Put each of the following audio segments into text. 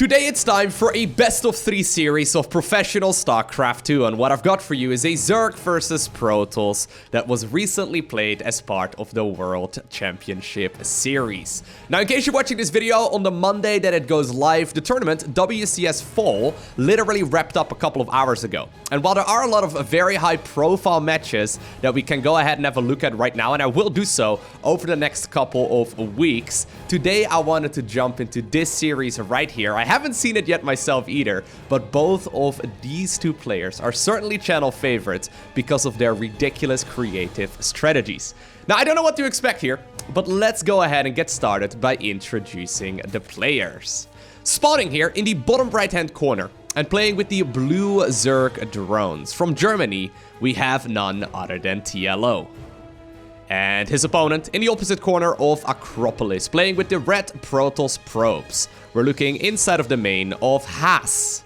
Today it's time for a best of 3 series of professional StarCraft 2, and what I've got for you is a Zerg versus Protoss that was recently played as part of the World Championship series. Now, in case you're watching this video on the Monday that it goes live, the tournament, WCS Fall, literally wrapped up a couple of hours ago. And while there are a lot of very high profile matches that we can go ahead and have a look at right now, and I will do so over the next couple of weeks, today I wanted to jump into this series right here. I haven't seen it yet myself either, but both of these two players are certainly channel favorites because of their ridiculous creative strategies. Now, I don't know what to expect here, but let's go ahead and get started by introducing the players. Spawning here in the bottom right-hand corner and playing with the blue Zerg drones. From Germany, we have none other than TLO. And his opponent in the opposite corner of Acropolis, playing with the red Protoss probes. We're looking inside of the main of Haas.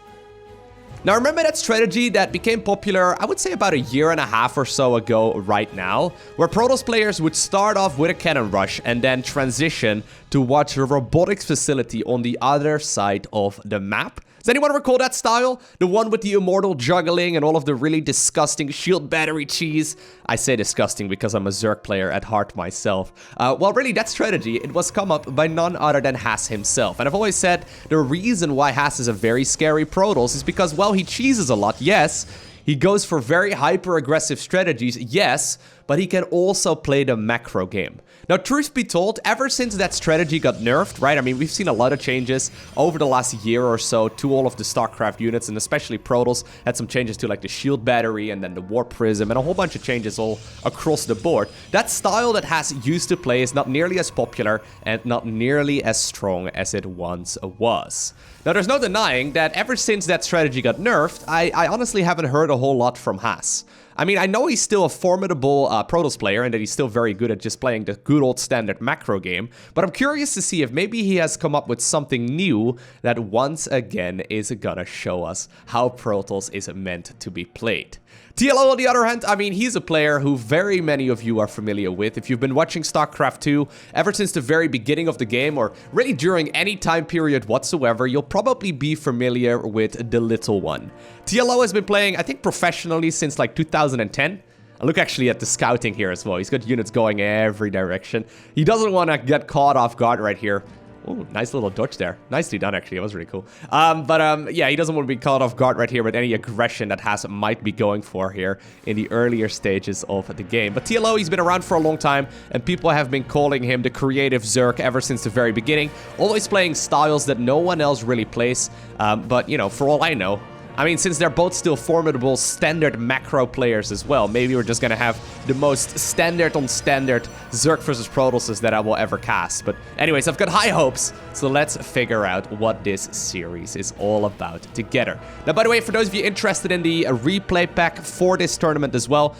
Now, remember that strategy that became popular, I would say about a year and a half or so ago right now, where Protoss players would start off with a cannon rush and then transition to watch a robotics facility on the other side of the map? Does anyone recall that style? The one with the immortal juggling and all of the really disgusting shield battery cheese? I say disgusting because I'm a Zerg player at heart myself. Well, really, that strategy, it was come up by none other than Haas himself. And I've always said the reason why Haas is a very scary Protoss is because, well, he cheeses a lot, yes. He goes for very hyper-aggressive strategies, yes, but he can also play the macro game. Now, truth be told, ever since that strategy got nerfed, right? I mean, we've seen a lot of changes over the last year or so to all of the StarCraft units, and especially Protoss had some changes to like the shield battery and then the warp prism and a whole bunch of changes all across the board. That style that Haas used to play is not nearly as popular and not nearly as strong as it once was. Now, there's no denying that ever since that strategy got nerfed, I honestly haven't heard a whole lot from Haas. I mean, I know he's still a formidable Protoss player and that he's still very good at just playing the good old standard macro game, but I'm curious to see if maybe he has come up with something new that once again is gonna show us how Protoss is meant to be played. TLO, on the other hand, I mean, he's a player who very many of you are familiar with. If you've been watching StarCraft 2 ever since the very beginning of the game, or really during any time period whatsoever, you'll probably be familiar with the little one. TLO has been playing, I think, professionally since like 2010. I look actually at the scouting here as well. He's got units going every direction. He doesn't want to get caught off guard right here. Oh, nice little dodge there. Nicely done, actually. That was really cool. Yeah, he doesn't want to be caught off guard right here with any aggression that Haas might be going for here in the earlier stages of the game. But TLO, he's been around for a long time, and people have been calling him the creative Zerg ever since the very beginning. Always playing styles that no one else really plays. But, you know, for all I know, I mean, since they're both still formidable standard macro players as well, maybe we're just gonna have the most standard on standard Zerg versus Protosses that I will ever cast. But anyways, I've got high hopes, so let's figure out what this series is all about together. Now, by the way, for those of you interested in the replay pack for this tournament as well,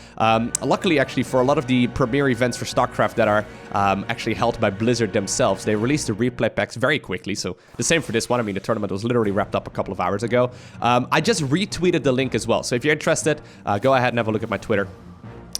luckily actually for a lot of the premier events for StarCraft that are actually held by Blizzard themselves, they released the replay packs very quickly. So the same for this one. I mean, the tournament was literally wrapped up a couple of hours ago. I just retweeted the link as well. So if you're interested, go ahead and have a look at my Twitter,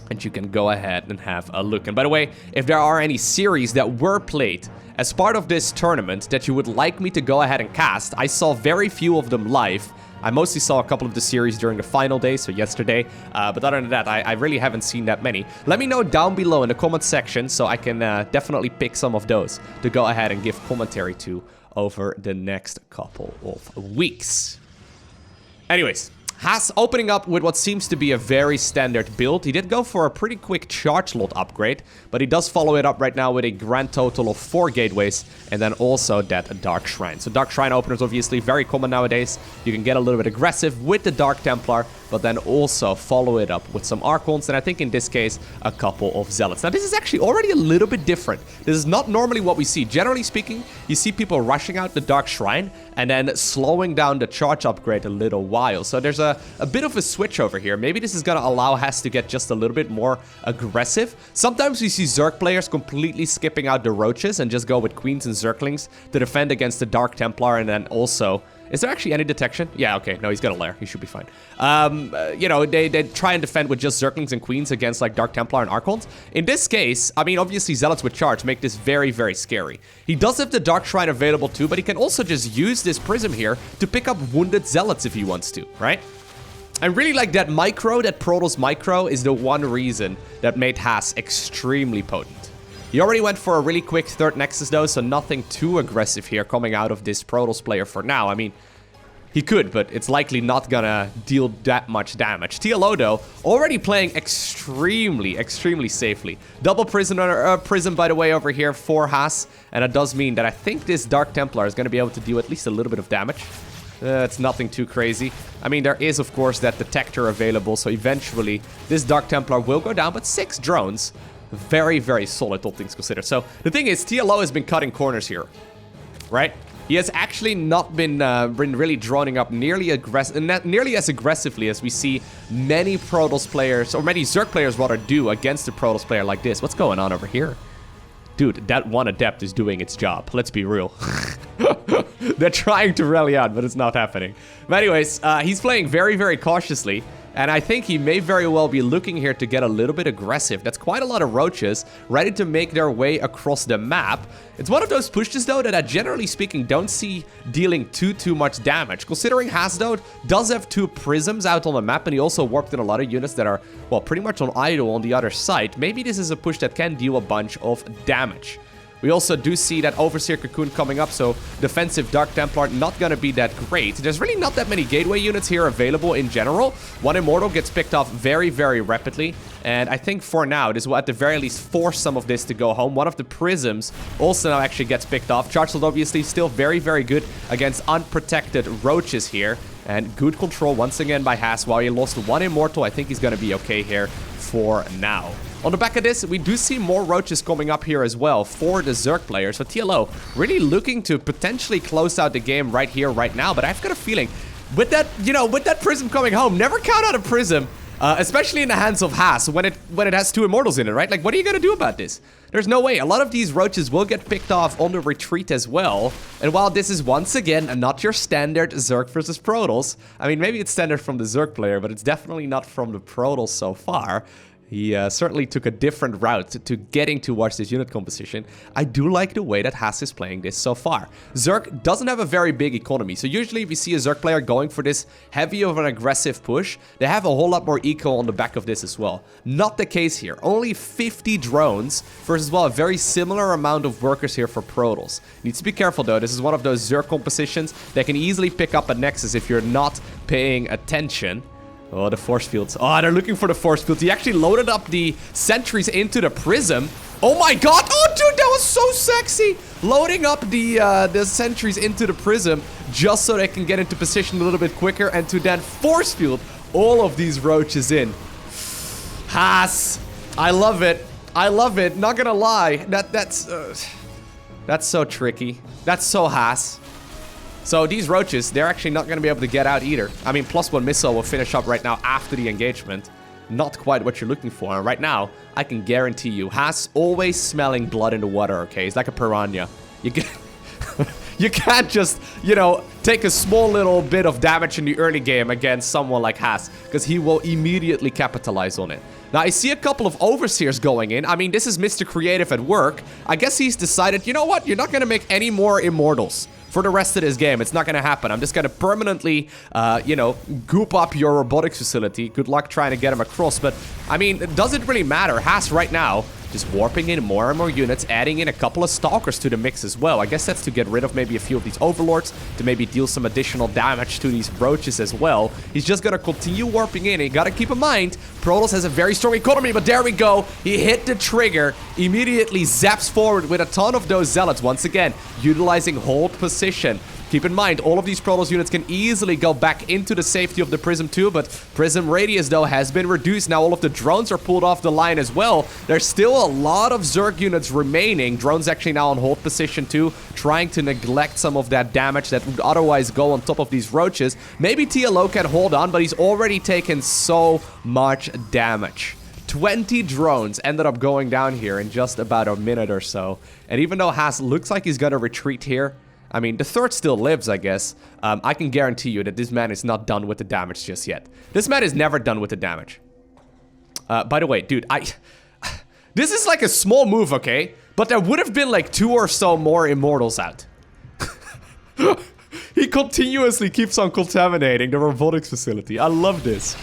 and you can go ahead and have a look. And by the way, if there are any series that were played as part of this tournament that you would like me to go ahead and cast, I saw very few of them live. I mostly saw a couple of the series during the final day, so yesterday, but other than that, I really haven't seen that many. Let me know down below in the comment section so I can definitely pick some of those to go ahead and give commentary to over the next couple of weeks. Anyways, Haas opening up with what seems to be a very standard build. He did go for a pretty quick charge lot upgrade, but he does follow it up right now with a grand total of 4 gateways and then also that Dark Shrine. So Dark Shrine openers obviously very common nowadays. You can get a little bit aggressive with the Dark Templar, but then also follow it up with some Archons, and I think in this case, a couple of Zealots. Now, this is actually already a little bit different. This is not normally what we see. Generally speaking, you see people rushing out the Dark Shrine and then slowing down the charge upgrade a little while. So there's a bit of a switch over here. Maybe this is going to allow Haas to get just a little bit more aggressive. Sometimes we see Zerg players completely skipping out the Roaches and just go with Queens and Zerglings to defend against the Dark Templar, and then also Is there actually any detection? Yeah, okay. No, he's got a lair. He should be fine. You know, they try and defend with just Zerglings and Queens against, like, Dark Templar and Archons. In this case, I mean, obviously, Zealots with charge make this very, very scary. He does have the Dark Shrine available, too, but he can also just use this Prism here to pick up wounded Zealots if he wants to, right? I really like that micro, that Protoss micro, is the one reason that made Haas extremely potent. He already went for a really quick third Nexus though, so nothing too aggressive here coming out of this Protoss player for now. I mean, he could, but it's likely not gonna deal that much damage. TLO though, already playing extremely, extremely safely. Double Prism, by the way, over here for Haas, and it does mean that I think this Dark Templar is gonna be able to deal at least a little bit of damage. It's nothing too crazy. I mean, there is, of course, that detector available, so eventually this Dark Templar will go down, but 6 drones. Very, very solid, all things considered. So, the thing is, TLO has been cutting corners here, right? He has actually not been really droning up nearly as aggressively as we see many Protoss players, or many Zerg players rather, do against a Protoss player like this. What's going on over here? Dude, that one Adept is doing its job. Let's be real. They're trying to rally out, but it's not happening. But anyways, he's playing very, very cautiously. And I think he may very well be looking here to get a little bit aggressive. That's quite a lot of roaches ready to make their way across the map. It's one of those pushes, though, that I generally speaking don't see dealing too much damage. Considering Hasdo does have 2 prisms out on the map, and he also warped in a lot of units that are, well, pretty much on idle on the other side. Maybe this is a push that can deal a bunch of damage. We also do see that Overseer Cocoon coming up, so defensive Dark Templar not going to be that great. There's really not that many Gateway units here available in general. One Immortal gets picked off very, very rapidly, and I think for now, this will at the very least force some of this to go home. One of the Prisms also now actually gets picked off. Charged obviously still very, very good against unprotected Roaches here, and good control once again by Haas. While he lost 1 Immortal, I think he's going to be okay here for now. On the back of this, we do see more Roaches coming up here as well for the Zerg player. So TLO really looking to potentially close out the game right here, right now. But I've got a feeling with that, you know, with that Prism coming home, never count out a Prism, especially in the hands of Haas when it has 2 Immortals in it, right? Like, what are you going to do about this? There's no way. A lot of these Roaches will get picked off on the retreat as well. And while this is once again not your standard Zerg versus Protoss, I mean, maybe it's standard from the Zerg player, but it's definitely not from the Protoss so far. He certainly took a different route to getting towards this unit composition. I do like the way that Haas is playing this so far. Zerg doesn't have a very big economy, so usually if you see a Zerg player going for this heavy of an aggressive push, they have a whole lot more eco on the back of this as well. Not the case here. Only 50 drones versus, well, a very similar amount of workers here for Protoss. Needs to be careful though. This is one of those Zerg compositions that can easily pick up a Nexus if you're not paying attention. Oh, the force fields. Oh, they're looking for the force fields. He actually loaded up the sentries into the prism. Oh my god. Oh, dude, that was so sexy. Loading up the sentries into the prism just so they can get into position a little bit quicker and to then force field all of these roaches in. Haas. I love it. I love it. Not gonna lie. That's so tricky. That's so Haas. So these Roaches, they're actually not going to be able to get out either. I mean, +1 missile will finish up right now after the engagement. Not quite what you're looking for. And right now, I can guarantee you, Haas always smelling blood in the water, okay? He's like a piranha. You can't just, you know, take a small little bit of damage in the early game against someone like Haas, because he will immediately capitalize on it. Now, I see a couple of Overseers going in. I mean, this is Mr. Creative at work. I guess he's decided, you know what? You're not going to make any more Immortals for the rest of this game. It's not going to happen. I'm just going to permanently, you know, goop up your robotics facility. Good luck trying to get him across. But, I mean, it doesn't really matter. Haas right now just warping in more and more units, adding in a couple of Stalkers to the mix as well. I guess that's to get rid of maybe a few of these Overlords, to maybe deal some additional damage to these Roaches as well. He's just going to continue warping in. You got to keep in mind, Protoss has a very strong economy, but there we go. He hit the trigger, immediately zaps forward with a ton of those Zealots. Once again, utilizing hold position. Keep in mind, all of these Protoss units can easily go back into the safety of the Prism too, but Prism radius, though, has been reduced. Now all of the drones are pulled off the line as well. There's still a lot of Zerg units remaining. Drones actually now on hold position too, trying to neglect some of that damage that would otherwise go on top of these Roaches. Maybe TLO can hold on, but he's already taken so much damage. 20 drones ended up going down here in just about a minute or so. And even though Haas looks like he's going to retreat here, I mean, the third still lives, I guess. I can guarantee you that this man is not done with the damage just yet. This man is never done with the damage. By the way, dude, this is like a small move, okay? But there would have been like 2 or so more immortals out. He continuously keeps on contaminating the robotics facility. I love this.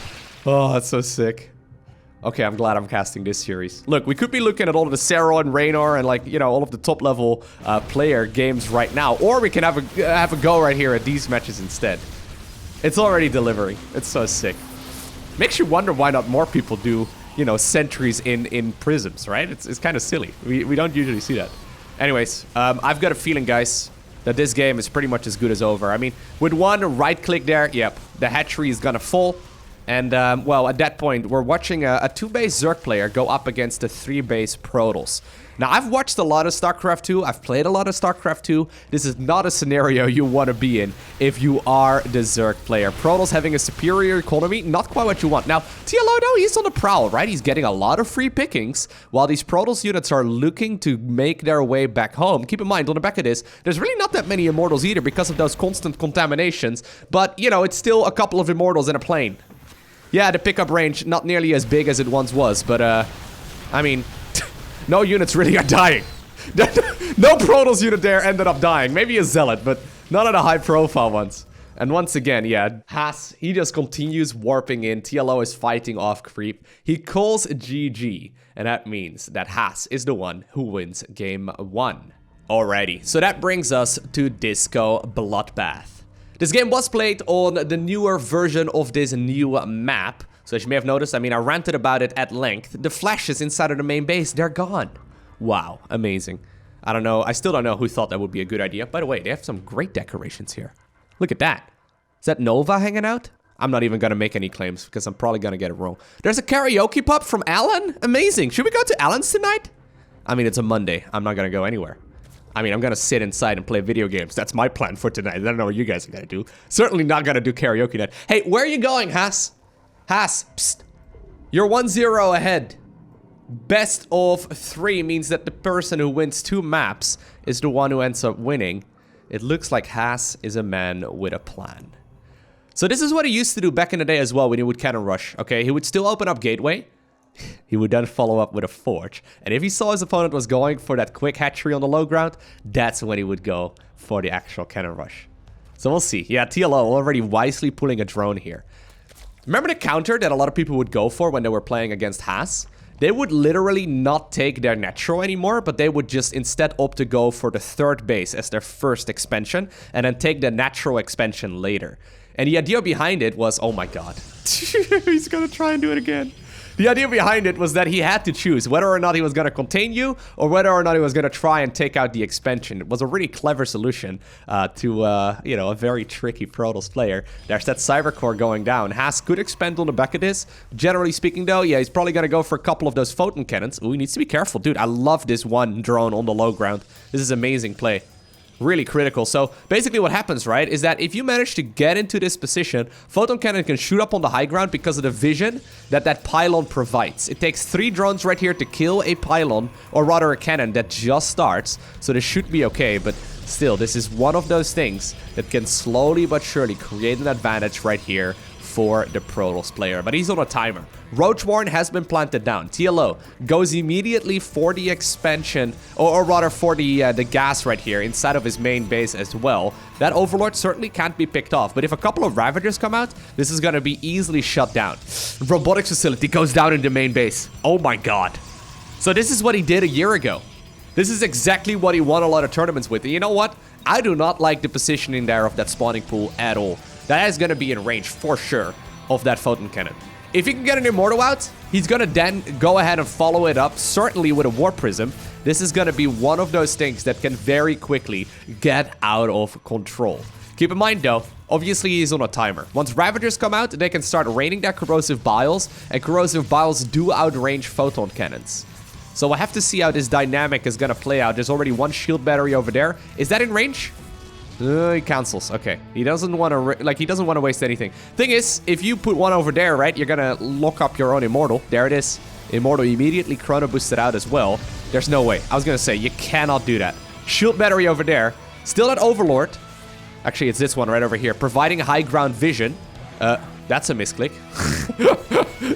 Oh, that's so sick. Okay, I'm glad I'm casting this series. Look, we could be looking at all of the Sarah and Raynor and like, you know, all of the top level player games right now. Or we can have a go right here at these matches instead. It's already delivering. It's so sick. Makes you wonder why not more people do, you know, sentries in prisms, right? It's kind of silly. We don't usually see that. Anyways, I've got a feeling, guys, that this game is pretty much as good as over. I mean, with one right click there, yep, the hatchery is gonna fall. And, well, at that point, we're watching a 2-base Zerg player go up against a 3-base Protoss. Now, I've watched a lot of StarCraft 2. I've played a lot of StarCraft 2. This is not a scenario you want to be in if you are the Zerg player. Protoss having a superior economy, not quite what you want. Now, TLO, though, he's on the prowl, right? He's getting a lot of free pickings while these Protoss units are looking to make their way back home. Keep in mind, on the back of this, there's really not that many Immortals either because of those constant contaminations. But, you know, it's still a couple of Immortals in a plane. Yeah, the pickup range, not nearly as big as it once was, but, I mean, no units really are dying. No Protoss unit there ended up dying. Maybe a Zealot, but none of the high-profile ones. And once again, yeah, Haas, he just continues warping in. TLO is fighting off creep. He calls GG, and that means that Haas is the one who wins game 1. Alrighty, so that brings us to Disco Bloodbath. This game was played on the newer version of this new map. So as you may have noticed, I mean, I ranted about it at length. The flashes inside of the main base, they're gone. Wow, amazing. I don't know, I still don't know who thought that would be a good idea. By the way, they have some great decorations here. Look at that. Is that Nova hanging out? I'm not even gonna make any claims because I'm probably gonna get it wrong. There's a karaoke pub from Alan? Amazing. Should we go to Alan's tonight? I mean, it's a Monday. I'm not gonna go anywhere. I mean, I'm gonna sit inside and play video games. That's my plan for tonight. I don't know what you guys are gonna do. Certainly not gonna do karaoke night. Hey, where are you going, Haas? Haas, psst. You're 1-0 ahead. Best of 3 means that the person who wins 2 maps is the one who ends up winning. It looks like Haas is a man with a plan. So this is what he used to do back in the day as well when he would cannon rush, okay? He would still open up Gateway. He would then follow up with a Forge. And if he saw his opponent was going for that quick hatchery on the low ground, that's when he would go for the actual cannon rush. So we'll see. Yeah, TLO already wisely pulling a drone here. Remember the counter that a lot of people would go for when they were playing against Haas? They would literally not take their natural anymore, but they would just instead opt to go for the 3rd base as their first expansion, and then take the natural expansion later. And the idea behind it was, oh my god. He's gonna try and do it again. The idea behind it was that he had to choose whether or not he was going to contain you or whether or not he was going to try and take out the expansion. It was a really clever solution to, you know, a very tricky Protoss player. There's that Cybercore going down. Haas could expand on the back of this. Generally speaking, though, yeah, he's probably going to go for a couple of those photon cannons. Ooh, he needs to be careful. Dude, I love this one drone on the low ground. This is amazing play. Really critical. So basically what happens, right, is that if you manage to get into this position, Photon Cannon can shoot up on the high ground because of the vision that that pylon provides. It takes 3 drones right here to kill a pylon, or rather a cannon that just starts, so this should be okay, but still, this is one of those things that can slowly but surely create an advantage right here for the Protoss player, but he's on a timer. Roach Warren has been planted down. TLO goes immediately for the expansion, or rather for the gas right here inside of his main base as well. That Overlord certainly can't be picked off, but if a couple of Ravagers come out, this is gonna be easily shut down. Robotics facility goes down in the main base. Oh my god. So this is what he did a year ago. This is exactly what he won a lot of tournaments with. And you know what? I do not like the positioning there of that spawning pool at all. That is going to be in range, for sure, of that Photon Cannon. If he can get an Immortal out, he's going to then go ahead and follow it up, certainly with a Warp Prism. This is going to be one of those things that can very quickly get out of control. Keep in mind, though, obviously he's on a timer. Once Ravagers come out, they can start raining their Corrosive Biles, and Corrosive Biles do outrange Photon Cannons. So we'll have to see how this dynamic is going to play out. There's already one shield battery over there. Is that in range? He cancels. Okay. He doesn't want to, he doesn't want to waste anything. Thing is, if you put one over there, right, you're going to lock up your own Immortal. There it is. Immortal immediately chrono boosted out as well. There's no way. I was going to say, you cannot do that. Shield battery over there. Still at Overlord. Actually, it's this one right over here. Providing high ground vision. That's a misclick.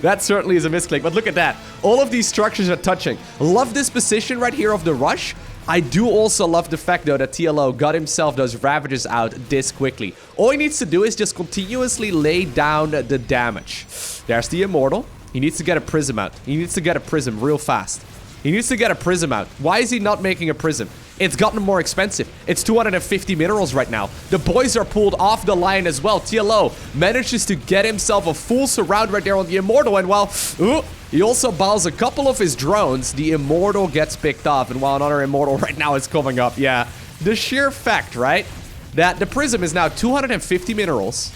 That certainly is a misclick, but look at that. All of these structures are touching. Love this position right here of the rush. I do also love the fact, though, that TLO got himself those Ravages out this quickly. All he needs to do is just continuously lay down the damage. There's the Immortal. He needs to get a Prism out. He needs to get a Prism real fast. He needs to get a Prism out. Why is he not making a Prism? It's gotten more expensive. It's 250 minerals right now. The boys are pulled off the line as well. TLO manages to get himself a full surround right there on the Immortal. And well, he also bails a couple of his drones. The Immortal gets picked off. And while another Immortal right now is coming up, yeah. The sheer fact, right, that the Prism is now 250 minerals.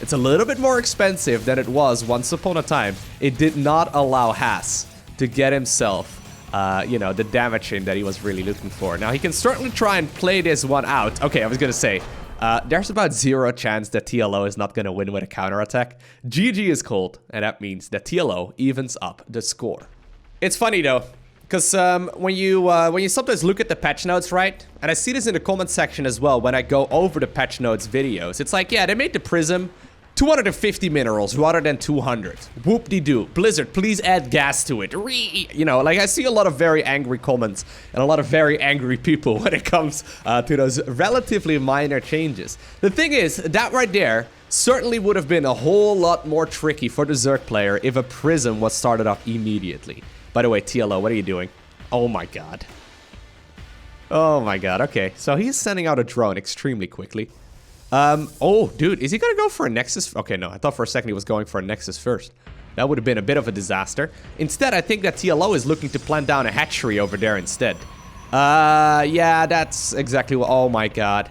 It's a little bit more expensive than it was once upon a time. It did not allow Haas to get himself, you know, the damage in that he was really looking for. Now, he can certainly try and play this one out. Okay, I was gonna say, there's about 0 chance that TLO is not gonna win with a counterattack. GG is cold, and that means that TLO evens up the score. It's funny, though, because when you sometimes look at the patch notes, right? And I see this in the comment section as well when I go over the patch notes videos. It's like, yeah, they made the Prism 250 minerals rather than 200. Whoop-de-doo. Blizzard, please add gas to it. You know, like I see a lot of very angry comments and a lot of very angry people when it comes to those relatively minor changes. The thing is, that right there certainly would have been a whole lot more tricky for the Zerg player if a Prism was started up immediately. By the way, TLO, what are you doing? Oh my god. Oh my god, okay. So he's sending out a drone extremely quickly. Oh, dude, is he gonna go for a Nexus? Okay, no, I thought for a second he was going for a Nexus first. That would have been a bit of a disaster. Instead, I think that TLO is looking to plant down a hatchery over there instead. Yeah, that's exactly what... Oh my god.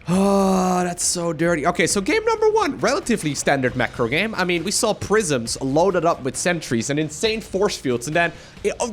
Oh, that's so dirty. Okay, so game number 1, relatively standard macro game. I mean, we saw Prisms loaded up with sentries and insane force fields, and then,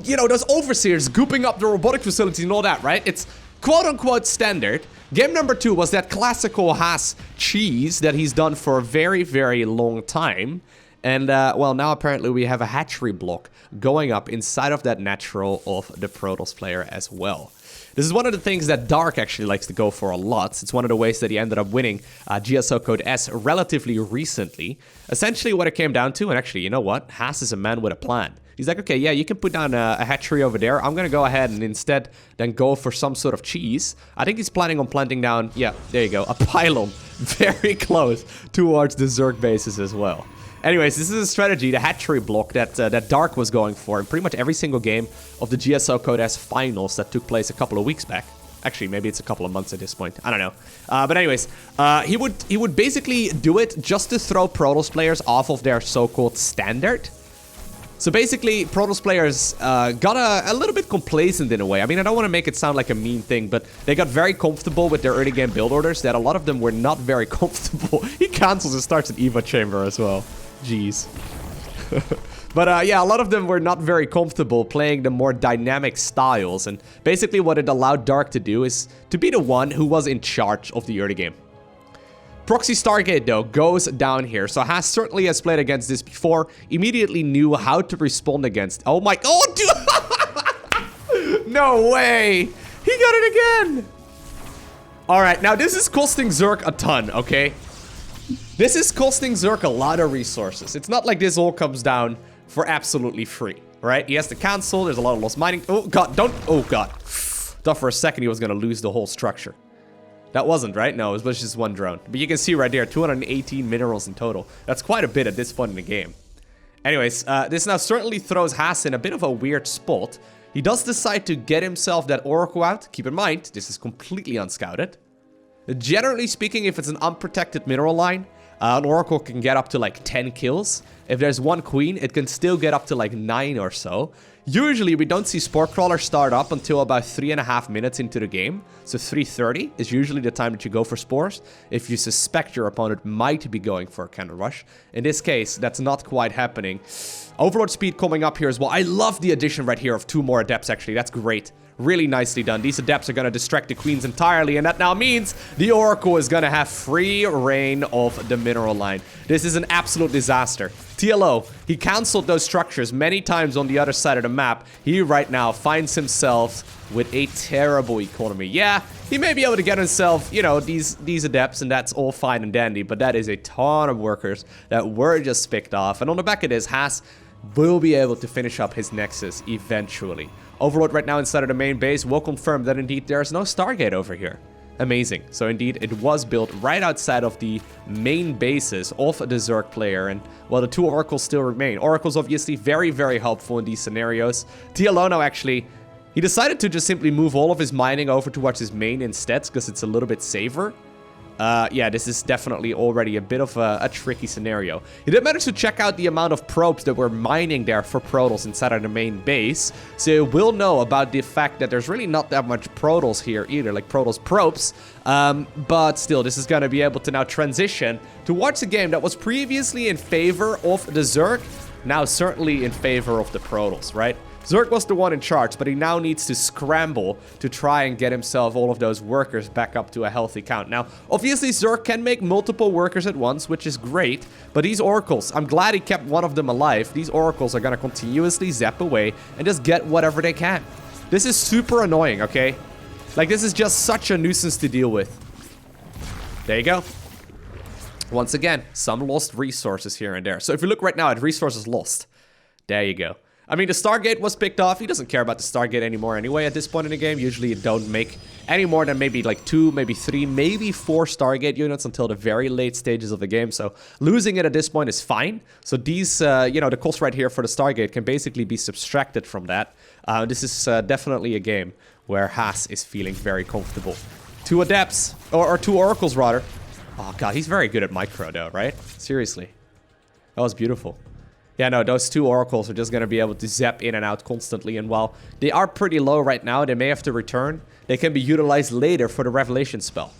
you know, those Overseers gooping up the robotic facilities and all that, right? It's quote-unquote standard. Game number 2 was that classical Haas cheese that he's done for a very, very long time. And, well, now apparently we have a hatchery block going up inside of that natural of the Protoss player as well. This is one of the things that Dark actually likes to go for a lot. It's one of the ways that he ended up winning GSO Code S relatively recently. Essentially what it came down to, and actually, you know what? Haas is a man with a plan. He's like, okay, yeah, you can put down a hatchery over there. I'm gonna go ahead and instead then go for some sort of cheese. I think he's planning on planting down, yeah, there you go, a pylon very close towards the Zerg bases as well. Anyways, this is a strategy, the hatchery block that Dark was going for in pretty much every single game of the GSO Code S finals that took place a couple of weeks back. Actually, maybe it's a couple of months at this point. I don't know. But anyways, he would basically do it just to throw Protoss players off of their so-called standard. So basically, Protoss players got a little bit complacent in a way. I mean, I don't want to make it sound like a mean thing, but they got very comfortable with their early game build orders that a lot of them were not very comfortable. He cancels and starts an EVA chamber as well. Jeez. But yeah, a lot of them were not very comfortable playing the more dynamic styles. And basically what it allowed Dark to do is to be the one who was in charge of the early game. Proxy Stargate, though, goes down here. So Haas certainly has played against this before. Immediately knew how to respond against... Oh my... Oh, dude! No way! He got it again! Alright, now this is costing Zerg a ton, okay? This is costing Zerg a lot of resources. It's not like this all comes down for absolutely free, right? He has to cancel. There's a lot of lost mining. Oh, God, don't... Oh, God. Thought for a second he was going to lose the whole structure. That wasn't, right? No, it was just one drone. But you can see right there, 218 minerals in total. That's quite a bit at this point in the game. Anyways, this now certainly throws Haas in a bit of a weird spot. He does decide to get himself that Oracle out. Keep in mind, this is completely unscouted. Generally speaking, if it's an unprotected mineral line, an Oracle can get up to like 10 kills. If there's one queen, it can still get up to like 9 or so. Usually, we don't see Spore Crawler start up until about 3.5 minutes into the game. So 3:30 is usually the time that you go for Spores, if you suspect your opponent might be going for a counter rush. In this case, that's not quite happening. Overlord speed coming up here as well. I love the addition right here of 2 more Adepts, actually. That's great. Really nicely done. These Adepts are going to distract the Queens entirely, and that now means the Oracle is going to have free reign of the mineral line. This is an absolute disaster. TLO, he cancelled those structures many times on the other side of the map. He right now finds himself with a terrible economy. Yeah, he may be able to get himself, you know, these adepts, and that's all fine and dandy, but that is a ton of workers that were just picked off. And on the back of this, Haas will be able to finish up his Nexus eventually. Overlord right now inside of the main base will confirm that indeed there's no Stargate over here. Amazing. So indeed, it was built right outside of the main bases of the Zerg player, and well, the two Oracles still remain. Oracles obviously very, very helpful in these scenarios. Tialono actually, he decided to just simply move all of his mining over towards his main instead, because it's a little bit safer. Yeah, this is definitely already a bit of a tricky scenario. He did manage to check out the amount of probes that were mining there for Protoss inside of the main base. So we'll know about the fact that there's really not that much Protoss here either, like Protoss probes. But still, this is going to be able to now transition towards a game that was previously in favor of the Zerg, now certainly in favor of the Protoss, right? Zerg was the one in charge, but he now needs to scramble to try and get himself all of those workers back up to a healthy count. Now, obviously, Zerg can make multiple workers at once, which is great, but these Oracles, I'm glad he kept one of them alive. These Oracles are going to continuously zap away and just get whatever they can. This is super annoying, okay? Like, this is just such a nuisance to deal with. There you go. Once again, some lost resources here and there. So if you look right now at resources lost, there you go. I mean, the Stargate was picked off. He doesn't care about the Stargate anymore anyway at this point in the game. Usually you don't make any more than maybe like 2, maybe 3, maybe 4 Stargate units until the very late stages of the game. So losing it at this point is fine. So these, you know, the cost right here for the Stargate can basically be subtracted from that. This is definitely a game where Haas is feeling very comfortable. 2 Adepts, or 2 Oracles rather. Oh god, he's very good at micro though, right? Seriously. That was beautiful. Yeah, no, those 2 Oracles are just going to be able to zap in and out constantly. And while they are pretty low right now, they may have to return. They can be utilized later for the Revelation spell.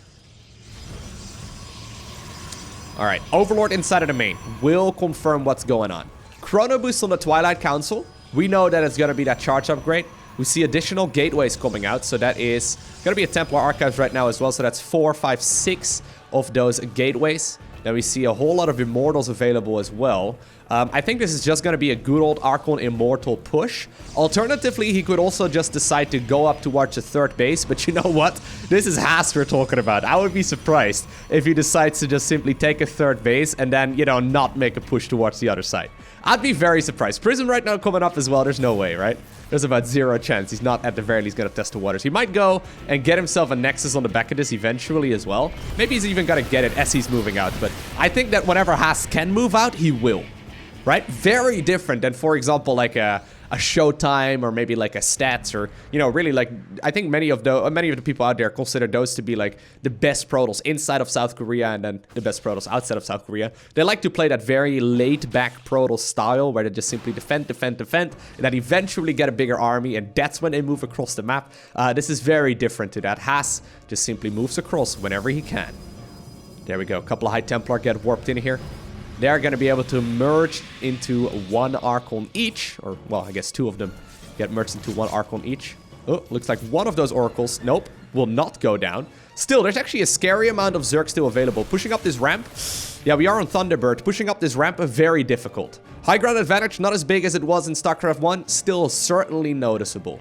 Alright, Overlord inside of the main will confirm what's going on. Chrono Boost on the Twilight Council. We know that it's going to be that charge upgrade. We see additional gateways coming out. So that is going to be a Templar Archives right now as well. So that's 4, 5, 6 of those gateways. Then we see a whole lot of Immortals available as well. I think this is just going to be a good old Archon Immortal push. Alternatively, he could also just decide to go up towards the 3rd base. But you know what? This is Haas we're talking about. I would be surprised if he decides to just simply take a 3rd base and then, you know, not make a push towards the other side. I'd be very surprised. Prism right now coming up as well. There's no way, right? There's about 0 chance. He's not at the very least going to test the waters. He might go and get himself a Nexus on the back of this eventually as well. Maybe he's even going to get it as he's moving out. But I think that whenever Haas can move out, he will. Right? Very different than, for example, like a Showtime or maybe like a Stats or, you know, really like, I think many of the people out there consider those to be like the best Protoss inside of South Korea and then the best Protoss outside of South Korea. They like to play that very laid-back Protoss style where they just simply defend, and then eventually get a bigger army, and that's when they move across the map. This is very different to that. Haas just simply moves across whenever he can. There we go. A couple of High Templar get warped in here. They're going to be able to merge into 1 Archon each. Or, well, I guess 2 of them get merged into 1 Archon each. Oh, looks like one of those Oracles, nope, will not go down. Still, there's actually a scary amount of Zerg still available. Pushing up this ramp. Yeah, we are on Thunderbird. Pushing up this ramp, very difficult. High ground advantage, not as big as it was in StarCraft 1. Still certainly noticeable.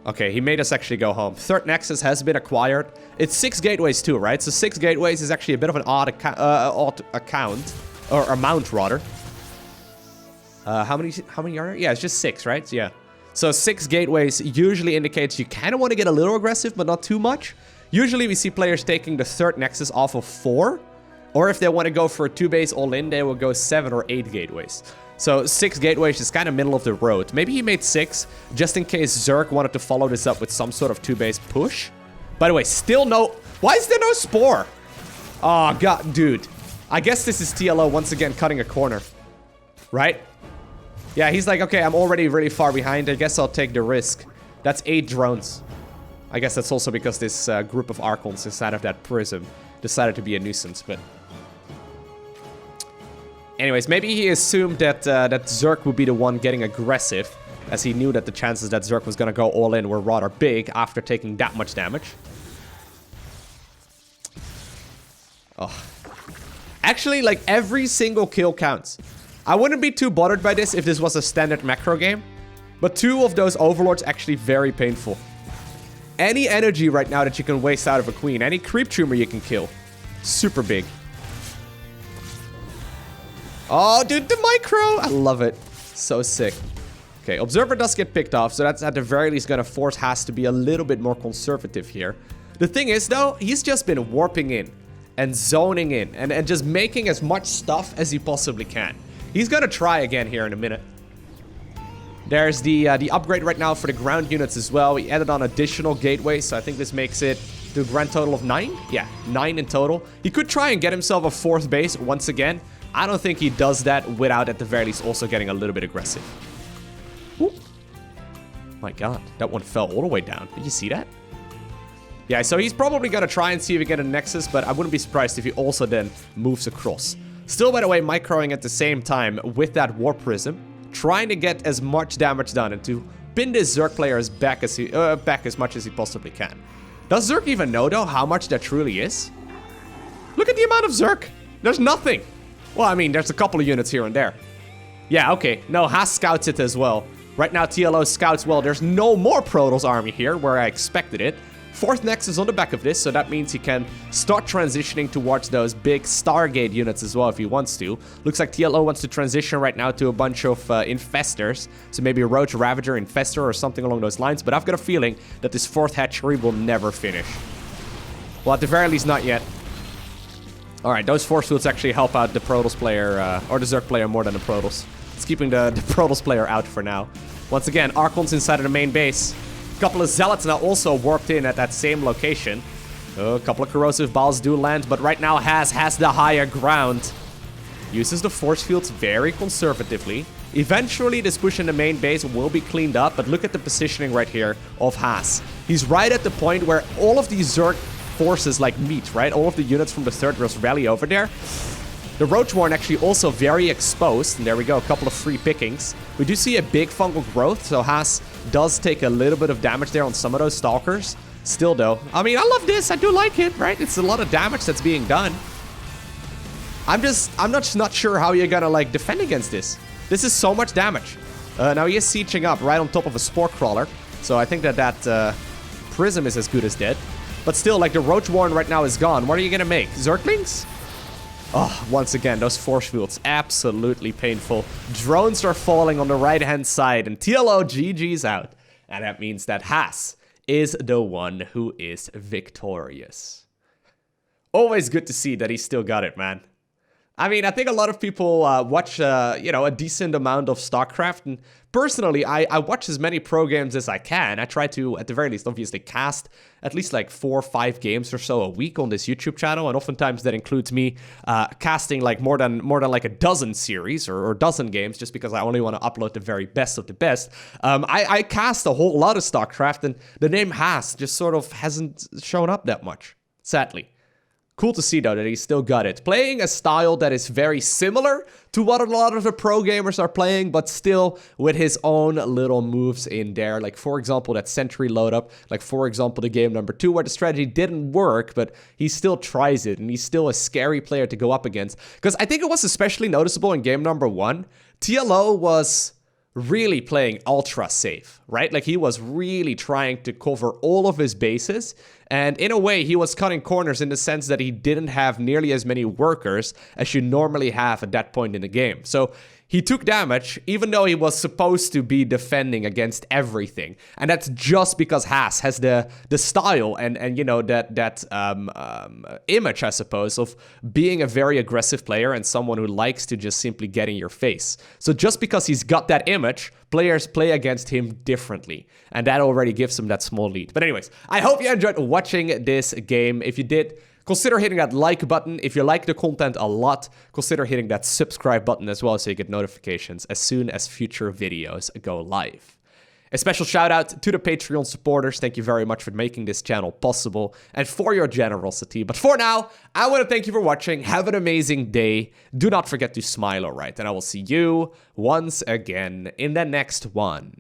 Okay, he made us actually go home. 3rd Nexus has been acquired. It's 6 gateways too, right? So 6 gateways is actually a bit of an odd account. Or amount, rather. How many are there? Yeah, it's just 6, right? Yeah. So 6 gateways usually indicates you kind of want to get a little aggressive, but not too much. Usually we see players taking the 3rd Nexus off of 4. Or if they want to go for a 2-base all-in, they will go 7 or 8 gateways. So 6 gateways is kind of middle of the road. Maybe he made 6 just in case Zerg wanted to follow this up with some sort of 2-base push. By the way, still no... Why is there no Spore? Oh, god, dude. I guess this is TLO once again cutting a corner. Right? Yeah, he's like, okay, I'm already really far behind. I guess I'll take the risk. That's 8 drones. I guess that's also because this group of Archons inside of that prism decided to be a nuisance, but... Anyways, maybe he assumed that that Zerg would be the one getting aggressive, as he knew that the chances that Zerg was going to go all in were rather big after taking that much damage. Oh. Actually, like, every single kill counts. I wouldn't be too bothered by this if this was a standard macro game. But 2 of those overlords actually very painful. Any energy right now that you can waste out of a queen, any creep tumor you can kill, super big. Oh, dude, the micro! I love it. So sick. Okay, Observer does get picked off, so that's at the very least gonna force Haas to be a little bit more conservative here. The thing is, though, he's just been warping in and zoning in and just making as much stuff as he possibly can. He's gonna try again here in a minute. There's the upgrade right now for the ground units as well. We added on additional gateways, so I think this makes it to a grand total of 9. Yeah, 9 in total. He could try and get himself a 4th base once again. I don't think he does that without, at the very least, also getting a little bit aggressive. Ooh. My god, that one fell all the way down. Did you see that? Yeah, so he's probably gonna try and see if he get a Nexus, but I wouldn't be surprised if he also then moves across. Still, by the way, microing at the same time with that Warp Prism, trying to get as much damage done and to pin this Zerg player back as much as he possibly can. Does Zerg even know, though, how much that truly is? Look at the amount of Zerg. There's nothing. Well, I mean, there's a couple of units here and there. Yeah, okay. No, Haas scouts it as well. Right now, TLO scouts, well, there's no more Protoss army here, where I expected it. 4th Nexus on the back of this, so that means he can start transitioning towards those big Stargate units as well if he wants to. Looks like TLO wants to transition right now to a bunch of Infestors. So maybe a Roach Ravager Infestor or something along those lines. But I've got a feeling that this 4th hatchery will never finish. Well, at the very least, not yet. Alright, those force fields actually help out the Protoss player, or the Zerg player more than the Protoss. It's keeping the Protoss player out for now. Once again, Archon's inside of the main base. A couple of Zealots now also warped in at that same location. A couple of Corrosive Balls do land, but right now has the higher ground. Uses the force fields very conservatively. Eventually, this push in the main base will be cleaned up, but look at the positioning right here of Haas. He's right at the point where all of these Zerg forces like meet, right? All of the units from the 3rd Rails rally over there. The Roach Warren actually also very exposed. And there we go, a couple of free pickings. We do see a big fungal growth, so Haas does take a little bit of damage there on some of those Stalkers. Still, though, I mean, I love this. I do like it, right? It's a lot of damage that's being done. I'm not sure how you're gonna, like, defend against this. This is so much damage. Now he is sieging up right on top of a Spore Crawler. So I think that Prism is as good as dead. But still, like, the Roach Warren right now is gone. What are you gonna make? Zerglings? Oh, once again, those force fields, absolutely painful. Drones are falling on the right-hand side, and TLO GG's out. And that means that Haas is the one who is victorious. Always good to see that he still got it, man. I mean, I think a lot of people watch, you know, a decent amount of StarCraft, and personally, I watch as many pro games as I can. I try to, at the very least, obviously cast at least like 4 or 5 games or so a week on this YouTube channel, and oftentimes that includes me casting like more than like a dozen series or dozen games, just because I only want to upload the very best of the best. I cast a whole lot of StarCraft, and the name Haas just sort of hasn't shown up that much, sadly. Cool to see, though, that he still got it. Playing a style that is very similar to what a lot of the pro gamers are playing, but still with his own little moves in there. Like, for example, that Sentry load up. Like, for example, the game number 2, where the strategy didn't work, but he still tries it, and he's still a scary player to go up against. Because I think it was especially noticeable in game number 1. TLO was really playing ultra safe, right? Like, he was really trying to cover all of his bases, and in a way he was cutting corners in the sense that he didn't have nearly as many workers as you normally have at that point in the game. So he took damage, even though he was supposed to be defending against everything. And that's just because Haas has the style and you know, that image, I suppose, of being a very aggressive player and someone who likes to just simply get in your face. So just because he's got that image, players play against him differently. And that already gives him that small lead. But anyways, I hope you enjoyed watching this game. If you did, consider hitting that like button. If you like the content a lot, consider hitting that subscribe button as well so you get notifications as soon as future videos go live. A special shout out to the Patreon supporters. Thank you very much for making this channel possible and for your generosity. But for now, I want to thank you for watching. Have an amazing day. Do not forget to smile, alright? And I will see you once again in the next one.